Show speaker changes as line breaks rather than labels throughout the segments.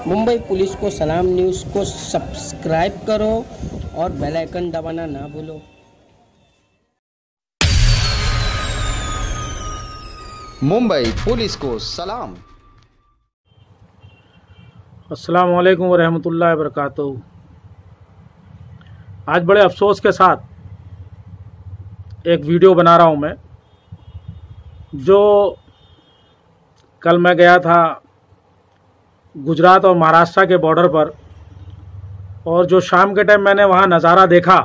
Mumbai police को सलाम news को सब्सक्राइब करो और बेल आइकन दबाना ना भूलो।
मुंबई पुलिस को सलाम।
अस्सलाम वालेकुम रहमतुल्लाहि व बरकातहू। आज बड़े अफसोस के साथ एक वीडियो बना रहा हूँ मैं, जो कल मैं गया था गुजरात और महाराष्ट्र के बॉर्डर पर, और जो शाम के टाइम मैंने वहाँ नज़ारा देखा,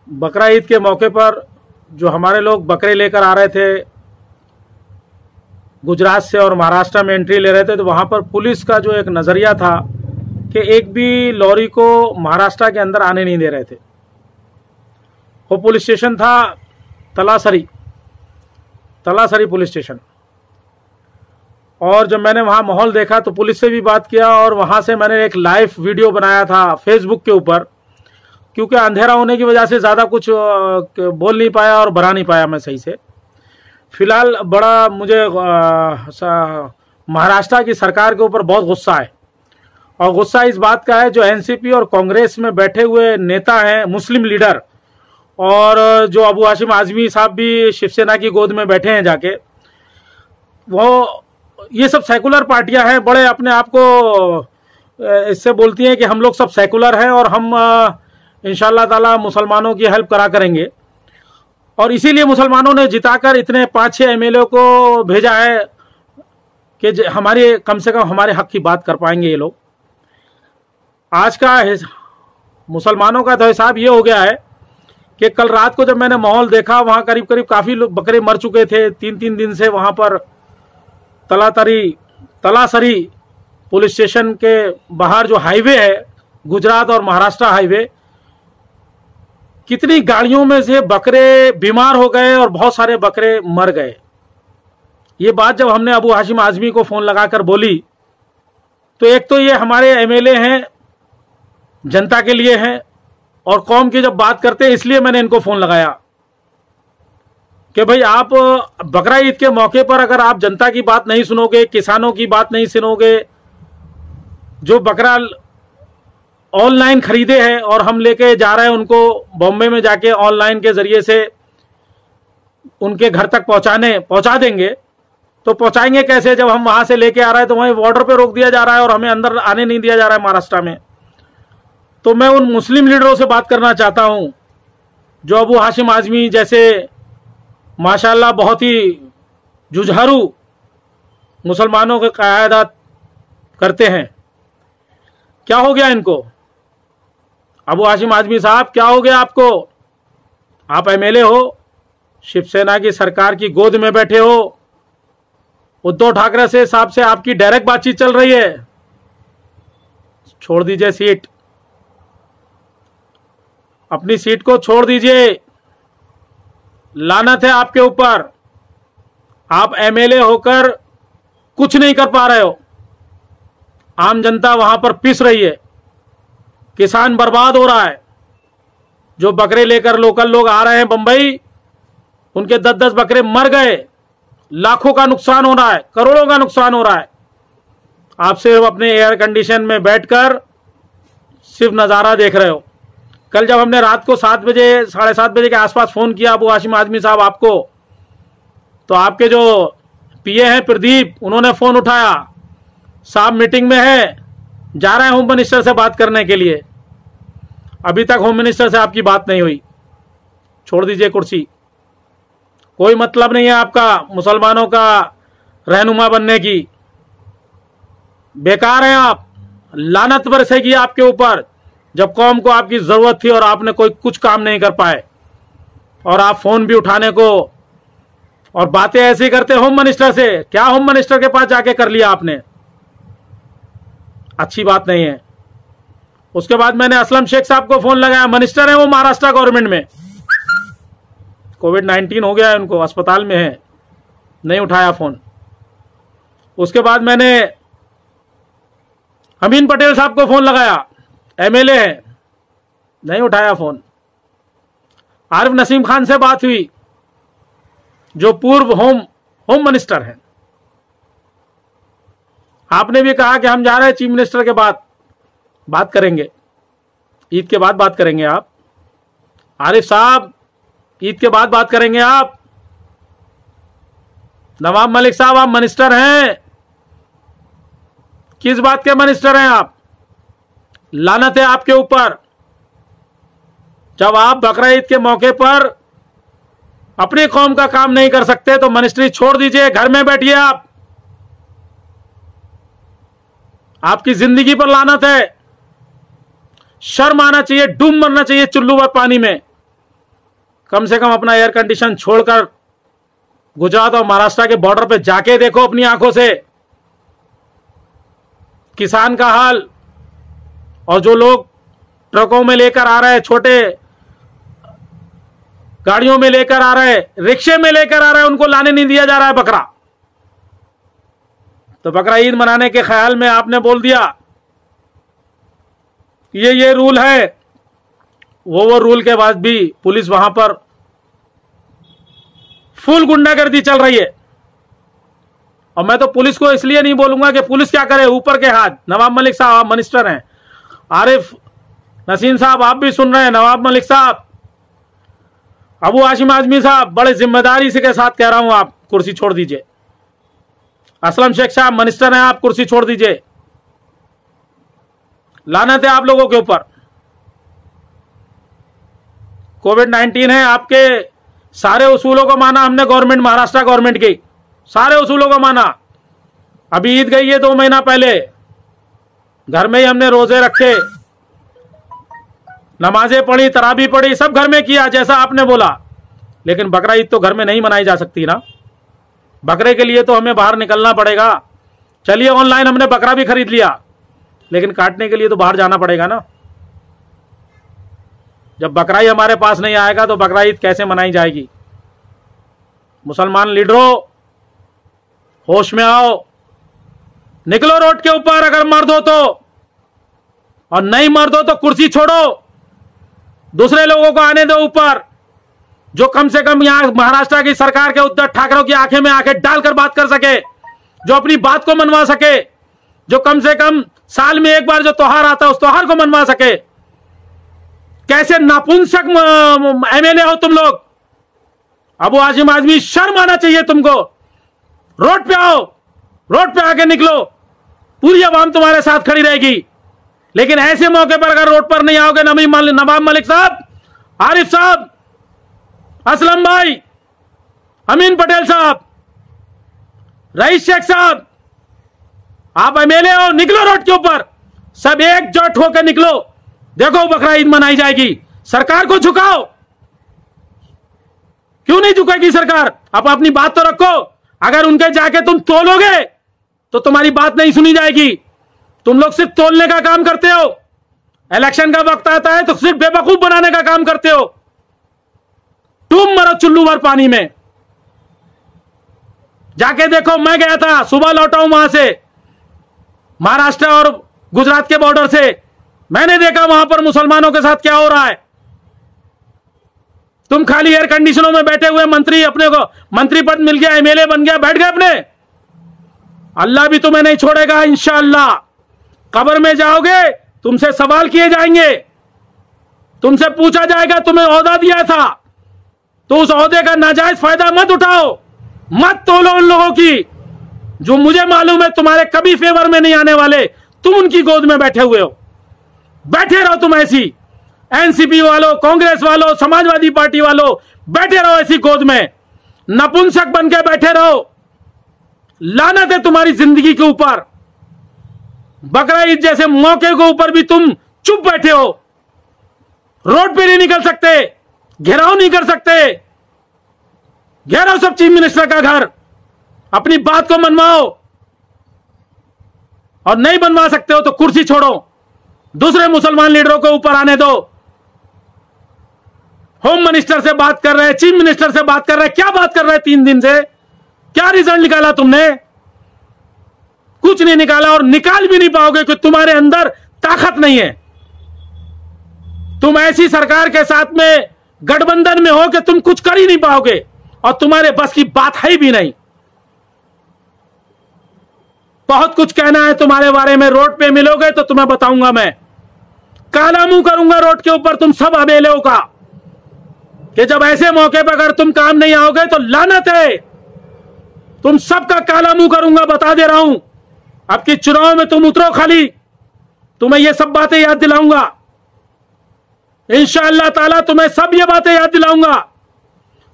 बकरा ईद के मौके पर जो हमारे लोग बकरे लेकर आ रहे थे गुजरात से और महाराष्ट्र में एंट्री ले रहे थे, तो वहाँ पर पुलिस का जो एक नज़रिया था कि एक भी लॉरी को महाराष्ट्र के अंदर आने नहीं दे रहे थे। वो पुलिस स्टेशन था तलासरी पुलिस स्टेशन। और जब मैंने वहाँ माहौल देखा तो पुलिस से भी बात किया, और वहाँ से मैंने एक लाइव वीडियो बनाया था फेसबुक के ऊपर, क्योंकि अंधेरा होने की वजह से ज़्यादा कुछ बोल नहीं पाया और बना नहीं पाया मैं सही से। फिलहाल बड़ा मुझे महाराष्ट्र की सरकार के ऊपर बहुत गुस्सा है, और गुस्सा इस बात का है जो एनसीपी और कांग्रेस में बैठे हुए नेता हैं, मुस्लिम लीडर, और जो अबू हाशिम आजमी साहब भी शिवसेना की गोद में बैठे हैं जाके, वो ये सब सेकुलर पार्टियां हैं, बड़े अपने आप को इससे बोलती हैं कि हम लोग सब सेकुलर हैं और हम इंशाअल्लाह ताला मुसलमानों की हेल्प करा करेंगे। और इसीलिए मुसलमानों ने जिताकर इतने 5-6 एमएलए को भेजा है कि हमारे कम से कम हमारे हक की बात कर पाएंगे ये लोग। आज का मुसलमानों का तो हिसाब ये हो गया है कि कल रात को जब मैंने माहौल देखा, वहाँ करीब करीब काफ़ी लोग बकरे मर चुके थे। 3-3 दिन से वहाँ पर तलासरी पुलिस स्टेशन के बाहर जो हाईवे है, गुजरात और महाराष्ट्र हाईवे, कितनी गाड़ियों में से बकरे बीमार हो गए और बहुत सारे बकरे मर गए। ये बात जब हमने अबू हाशिम आजमी को फ़ोन लगाकर बोली, तो एक तो ये हमारे एमएलए हैं, जनता के लिए हैं, और कौम की जब बात करते हैं इसलिए मैंने इनको फ़ोन लगाया कि भाई आप बकरा ईद के मौके पर अगर आप जनता की बात नहीं सुनोगे, किसानों की बात नहीं सुनोगे, जो बकरा ऑनलाइन खरीदे हैं और हम लेके जा रहे हैं उनको बॉम्बे में जाके ऑनलाइन के जरिए से उनके घर तक पहुंचा देंगे, तो पहुंचाएंगे कैसे जब हम वहां से लेके आ रहे हैं तो वहीं बॉर्डर पे रोक दिया जा रहा है और हमें अंदर आने नहीं दिया जा रहा है महाराष्ट्र में। तो मैं उन मुस्लिम लीडरों से बात करना चाहता हूं जो अबू हाशिम आजमी जैसे माशाल्लाह बहुत ही जुझारू मुसलमानों की क़यादत करते हैं। क्या हो गया इनको? अबू हाशिम आजमी साहब, क्या हो गया आपको? आप एमएलए हो, शिवसेना की सरकार की गोद में बैठे हो, उद्धव ठाकरे से साहब से आपकी डायरेक्ट बातचीत चल रही है। छोड़ दीजिए सीट, अपनी सीट को छोड़ दीजिए। लानत है आपके ऊपर, आप एमएलए होकर कुछ नहीं कर पा रहे हो। आम जनता वहां पर पिस रही है, किसान बर्बाद हो रहा है। जो बकरे लेकर लोकल लोग आ रहे हैं बंबई, उनके 10-10 बकरे मर गए, लाखों का नुकसान हो रहा है, करोड़ों का नुकसान हो रहा है। आप सिर्फ अपने एयर कंडीशन में बैठकर सिर्फ नज़ारा देख रहे हो। कल जब हमने रात को 7 बजे 7:30 बजे के आसपास फ़ोन किया अबू हाशिम आजमी साहब आपको, तो आपके जो पीए हैं प्रदीप, उन्होंने फ़ोन उठाया, साहब मीटिंग में है, जा रहे हैं होम मिनिस्टर से बात करने के लिए। अभी तक होम मिनिस्टर से आपकी बात नहीं हुई। छोड़ दीजिए कुर्सी, कोई मतलब नहीं है आपका मुसलमानों का रहनुमा बनने की। बेकार हैं आप, लानत बरसेगी आपके ऊपर। जब कौम को आपकी जरूरत थी और आपने कोई कुछ काम नहीं कर पाए, और आप फोन भी उठाने को और बातें ऐसी करते होम मिनिस्टर से। क्या होम मिनिस्टर के पास जाके कर लिया आपने? अच्छी बात नहीं है। उसके बाद मैंने असलम शेख साहब को फोन लगाया, मिनिस्टर है वो महाराष्ट्र गवर्नमेंट में, कोविड-19 हो गया है उनको, अस्पताल में है, नहीं उठाया फोन। उसके बाद मैंने अमीन पटेल साहब को फोन लगाया, एमएलए है, नहीं उठाया फोन। आरिफ नसीम खान से बात हुई, जो पूर्व होम मिनिस्टर हैं, आपने भी कहा कि हम जा रहे हैं चीफ मिनिस्टर के बाद बात करेंगे, ईद के बाद बात करेंगे। आप आरिफ साहब, ईद के बाद बात करेंगे आप। नवाब मलिक साहब, आप मिनिस्टर हैं, किस बात के मिनिस्टर हैं आप? लानत है आपके ऊपर। जब आप बकरा ईद के मौके पर अपनी कौम का काम नहीं कर सकते तो मिनिस्ट्री छोड़ दीजिए, घर में बैठिए आप। आपकी जिंदगी पर लानत है। शर्म आना चाहिए, डूब मरना चाहिए चुल्लू भर पानी में। कम से कम अपना एयर कंडीशन छोड़कर गुजरात और महाराष्ट्र के बॉर्डर पे जाके देखो अपनी आंखों से किसान का हाल। और जो लोग ट्रकों में लेकर आ रहे हैं, छोटे गाड़ियों में लेकर आ रहे हैं, रिक्शे में लेकर आ रहे हैं, उनको लाने नहीं दिया जा रहा है बकरा। तो बकरा ईद मनाने के ख्याल में आपने बोल दिया ये रूल है। वो रूल के बाद भी पुलिस वहां पर फुल गुंडागर्दी चल रही है। और मैं तो पुलिस को इसलिए नहीं बोलूंगा कि पुलिस क्या करे, ऊपर के हाथ। नवाब मलिक साहब, आप मिनिस्टर हैं। आरिफ नसीम साहब, आप भी सुन रहे हैं। नवाब मलिक साहब, अबू हाशिम आजमी साहब, बड़े जिम्मेदारी से के साथ कह रहा हूं, आप कुर्सी छोड़ दीजिए। असलम शेख साहब, मिनिस्टर हैं, आप कुर्सी छोड़ दीजिए। लानत है आप लोगों के ऊपर। कोविड-19 है, आपके सारे उसूलों को माना हमने, गवर्नमेंट, महाराष्ट्र गवर्नमेंट की सारे उसूलों को माना। अभी ईद गई है 2 महीना पहले, घर में ही हमने रोजे रखे, नमाजें पढ़ी, तराबी पढ़ी, सब घर में किया जैसा आपने बोला। लेकिन बकरा ईद तो घर में नहीं मनाई जा सकती ना। बकरे के लिए तो हमें बाहर निकलना पड़ेगा। चलिए ऑनलाइन हमने बकरा भी खरीद लिया, लेकिन काटने के लिए तो बाहर जाना पड़ेगा ना। जब बकरा ही हमारे पास नहीं आएगा तो बकरा ईद कैसे मनाई जाएगी? मुसलमान लीडरों, होश में आओ, निकलो रोड के ऊपर अगर मर्द हो तो, और नहीं मर्द हो तो कुर्सी छोड़ो, दूसरे लोगों को आने दो ऊपर, जो कम से कम यहां महाराष्ट्र की सरकार के उद्धव ठाकरे की आंखें में आंखें डालकर बात कर सके, जो अपनी बात को मनवा सके, जो कम से कम साल में एक बार जो त्योहार आता है उस त्योहार को मनवा सके। कैसे नापुंसक एमएलए हो तुम लोग। अबू हाशिम आजमी, शर्म आना चाहिए तुमको। रोड पे आओ, रोड पे आके निकलो, पूरी आवाम तुम्हारे साथ खड़ी रहेगी। लेकिन ऐसे मौके पर अगर रोड पर नहीं आओगे, नवाब मलिक साहब, आरिफ साहब, असलम भाई, अमीन पटेल साहब, रईस शेख साहब, आप एमएलए हो, निकलो रोड के ऊपर, सब एकजुट होकर निकलो। देखो बकरा ईद मनाई जाएगी। सरकार को झुकाओ। क्यों नहीं झुकेगी सरकार? आप अपनी बात तो रखो। अगर उनके जाके तुम तोलोगे तो तुम्हारी बात नहीं सुनी जाएगी। तुम लोग सिर्फ तोलने का काम करते हो। इलेक्शन का वक्त आता है तो सिर्फ बेवकूफ बनाने का काम करते हो। तुम मरो चुल्लू भर पानी में। जाके देखो, मैं गया था, सुबह लौटा हूं वहां से, महाराष्ट्र और गुजरात के बॉर्डर से। मैंने देखा वहां पर मुसलमानों के साथ क्या हो रहा है। तुम खाली एयर कंडीशनों में बैठे हुए मंत्री, अपने को मंत्री पद मिल गया, एमएलए बन गया, बैठ गए अपने। अल्लाह भी तुम्हें नहीं छोड़ेगा इंशाअल्लाह। कब्र में जाओगे, तुमसे सवाल किए जाएंगे, तुमसे पूछा जाएगा तुम्हें ओहदा दिया था तो उस ओहदे का नाजायज फायदा मत उठाओ, मत तोलो उन लोगों की जो मुझे मालूम है तुम्हारे कभी फेवर में नहीं आने वाले। तुम उनकी गोद में बैठे हुए हो। बैठे रहो तुम ऐसी, एनसीपी वालों, कांग्रेस वालों, समाजवादी पार्टी वालों, बैठे रहो ऐसी गोद में, नपुंसक बन के बैठे रहो। लानत है तुम्हारी जिंदगी के ऊपर। बकरा ईद जैसे मौके के ऊपर भी तुम चुप बैठे हो। रोड पे नहीं निकल सकते, घेराव नहीं कर सकते। घेराव सब चीफ मिनिस्टर का घर, अपनी बात को मनवाओ, और नहीं बनवा सकते हो तो कुर्सी छोड़ो, दूसरे मुसलमान लीडरों को ऊपर आने दो। होम मिनिस्टर से बात कर रहे हैं, चीफ मिनिस्टर से बात कर रहे हैं, क्या बात कर रहे हैं 3 दिन से? क्या रिजल्ट निकाला तुमने? कुछ नहीं निकाला, और निकाल भी नहीं पाओगे कि तुम्हारे अंदर ताकत नहीं है। तुम ऐसी सरकार के साथ में गठबंधन में हो कि तुम कुछ कर ही नहीं पाओगे, और तुम्हारे बस की बात है भी नहीं। बहुत कुछ कहना है तुम्हारे बारे में। रोड पे मिलोगे तो तुम्हें बताऊंगा, मैं काला मुंह करूंगा रोड के ऊपर तुम सब अबेलों का, कि जब ऐसे मौके पर अगर तुम काम नहीं आओगे तो लानत है, तुम सबका काला मुंह करूंगा, बता दे रहा हूं। अब की चुनाव में तुम उतरो खाली, तुम्हें ये सब बातें याद दिलाऊंगा इंशाअल्लाह ताला, तुम्हें सब ये बातें याद दिलाऊंगा।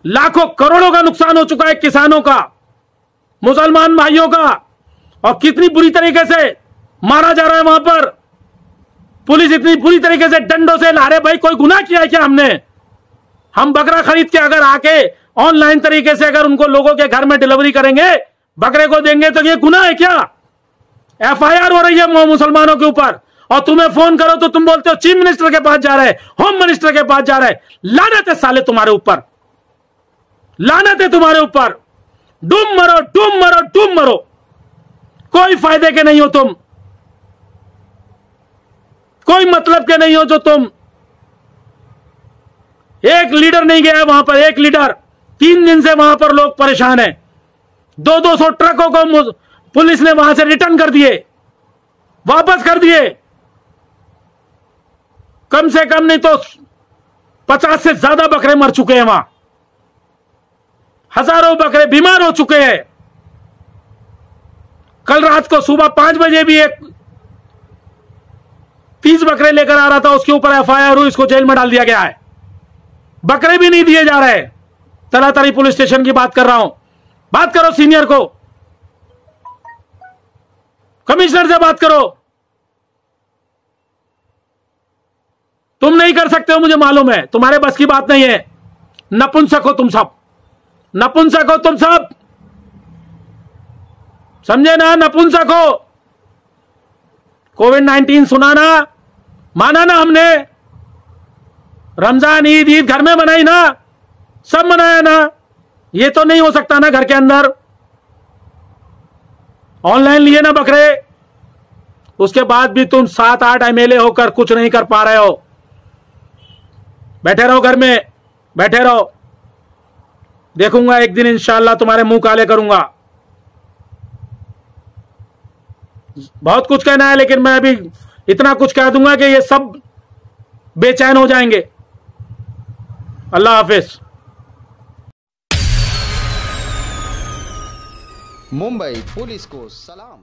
लाखों करोड़ों का नुकसान हो चुका है किसानों का, मुसलमान भाइयों का, और कितनी बुरी तरीके से मारा जा रहा है वहां पर। पुलिस इतनी बुरी तरीके से डंडों से ला रहे, भाई कोई गुनाह किया है क्या हमने? हम बकरा खरीद के अगर आके ऑनलाइन तरीके से अगर उनको लोगों के घर में डिलीवरी करेंगे, बकरे को देंगे, तो ये गुनाह है क्या? एफआईआर हो रही है मुसलमानों के ऊपर, और तुम्हें फोन करो तो तुम बोलते हो चीफ मिनिस्टर के पास जा रहे, होम मिनिस्टर के पास जा रहे। लानत है साले तुम्हारे ऊपर, लानत है तुम्हारे ऊपर। डूब मरो, डूब मरो, डूब मरो, कोई फायदे के नहीं हो तुम, कोई मतलब के नहीं हो जो तुम। एक लीडर नहीं गया वहां पर, एक लीडर। 3 दिन से वहां पर लोग परेशान हैं। 200 ट्रकों को पुलिस ने वहां से रिटर्न कर दिए, वापस कर दिए। कम से कम नहीं तो 50 से ज्यादा बकरे मर चुके हैं वहां, हजारों बकरे बीमार हो चुके हैं। कल रात को सुबह 5 बजे भी एक 30 बकरे लेकर आ रहा था, उसके ऊपर एफआईआर हुई, इसको जेल में डाल दिया गया है। बकरे भी नहीं दिए जा रहे। तलातरी पुलिस स्टेशन की बात कर रहा हूं, बात करो सीनियर को, कमिश्नर से बात करो। तुम नहीं कर सकते हो, मुझे मालूम है, तुम्हारे बस की बात नहीं है। नपुंसक हो तुम सब, नपुंसक हो तुम सब, समझे ना? नपुंसक हो। कोविड-19 सुना ना, माना ना हमने। रमजान ईद घर में मनाई ना, सब मनाया ना। ये तो नहीं हो सकता ना घर के अंदर। ऑनलाइन लिए ना बकरे, उसके बाद भी तुम 7-8 एमएलए होकर कुछ नहीं कर पा रहे हो। बैठे रहो घर में, बैठे रहो। देखूंगा एक दिन इंशाअल्लाह तुम्हारे मुंह काले करूंगा। बहुत कुछ कहना है, लेकिन मैं अभी इतना कुछ कह दूंगा कि ये सब बेचैन हो जाएंगे। अल्लाह हाफिज।
मुंबई पुलिस को सलाम।